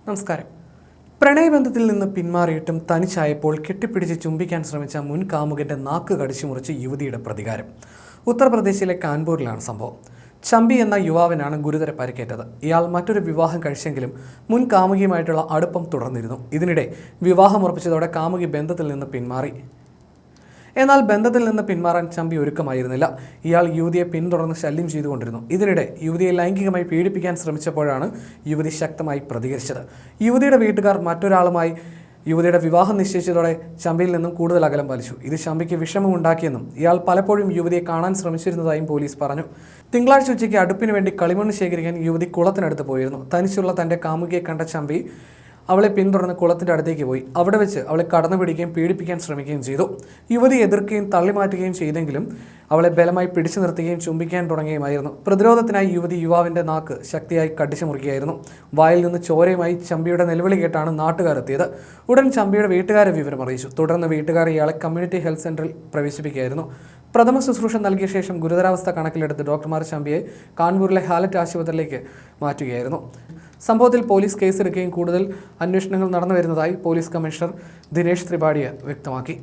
നമസ്കാരം. പ്രണയബന്ധത്തിൽ നിന്ന് പിന്മാറിയിട്ടും തനിച്ചായപ്പോൾ കെട്ടിപ്പിടിച്ച് ചുംബിക്കാൻ ശ്രമിച്ച മുൻ കാമുകന്റെ നാക്ക് കടിച്ചു മുറിച്ച് യുവതിയുടെ പ്രതികാരം. ഉത്തർപ്രദേശിലെ കാൺപൂരിലാണ് സംഭവം. ചമ്പി എന്ന യുവാവിനാണ് ഗുരുതര പരിക്കേറ്റത്. ഇയാൾ മറ്റൊരു വിവാഹം കഴിച്ചെങ്കിലും മുൻ കാമുകിയുമായിട്ടുള്ള അടുപ്പം തുടർന്നിരുന്നു. ഇതിനിടെ വിവാഹം ഉറപ്പിച്ചതോടെ കാമുകി ബന്ധത്തിൽ നിന്ന് പിന്മാറി. എന്നാൽ ബന്ധത്തിൽ നിന്ന് പിന്മാറാൻ ചമ്പി ഒരുക്കമായിരുന്നില്ല. ഇയാൾ യുവതിയെ പിന്തുടർന്ന് ശല്യം ചെയ്തുകൊണ്ടിരുന്നു. ഇതിനിടെ യുവതിയെ ലൈംഗികമായി പീഡിപ്പിക്കാൻ ശ്രമിച്ചപ്പോഴാണ് യുവതി ശക്തമായി പ്രതികരിച്ചത്. യുവതിയുടെ വീട്ടുകാർ മറ്റൊരാളുമായി യുവതിയുടെ വിവാഹം നിശ്ചയിച്ചതോടെ ചമ്പിയിൽ നിന്നും കൂടുതൽ അകലം പാലിച്ചു. ഇത് ചമ്പിക്ക് വിഷമമുണ്ടാക്കിയെന്നും ഇയാൾ പലപ്പോഴും യുവതിയെ കാണാൻ ശ്രമിച്ചിരുന്നതായും പോലീസ് പറഞ്ഞു. തിങ്കളാഴ്ച ഉച്ചയ്ക്ക് അടുപ്പിന് വേണ്ടി കളിമണ്ണ് ശേഖരിക്കാൻ യുവതി കുളത്തിനടുത്ത് പോയിരുന്നു. തനിച്ചുള്ള തന്റെ കാമുകിയെ കണ്ട ചമ്പി അവളെ പിന്തുടർന്ന് കുളത്തിൻ്റെ അടുത്തേക്ക് പോയി. അവിടെ വെച്ച് അവളെ കടന്നു പിടിക്കുകയും പീഡിപ്പിക്കാൻ ശ്രമിക്കുകയും ചെയ്തു. യുവതി എതിർക്കുകയും തള്ളിമാറ്റുകയും ചെയ്തെങ്കിലും അവളെ ബലമായി പിടിച്ചു നിർത്തുകയും ചുംബിക്കാൻ തുടങ്ങുകയുമായിരുന്നു. പ്രതിരോധത്തിനായി യുവതി യുവാവിൻ്റെ നാക്ക് ശക്തിയായി കടിച്ചു മുറിക്കുകയായിരുന്നു. വായിൽ നിന്ന് ചോരയുമായി ചമ്പിയുടെ നിലവിളി കേട്ടാണ് നാട്ടുകാരെത്തിയത്. ഉടൻ ചമ്പിയുടെ വീട്ടുകാരെ വിവരം അറിയിച്ചു. തുടർന്ന് വീട്ടുകാർ ഇയാളെ കമ്മ്യൂണിറ്റി ഹെൽത്ത് സെൻ്ററിൽ പ്രവേശിപ്പിക്കുകയായിരുന്നു. പ്രഥമ ശുശ്രൂഷ നൽകിയ ശേഷം ഗുരുതരാവസ്ഥ കണക്കിലെടുത്ത് ഡോക്ടർമാർ ചമ്പിയെ കാൺപൂരിലെ ഹാലറ്റ് ആശുപത്രിയിലേക്ക് മാറ്റുകയായിരുന്നു. സംഭവത്തിൽ പോലീസ് കേസെടുക്കുകയും കൂടുതൽ അന്വേഷണങ്ങൾ നടന്നു വരുന്നതായി പോലീസ് കമ്മീഷണർ ദിനേശ് ത്രിപാഠിയ വ്യക്തമാക്കി.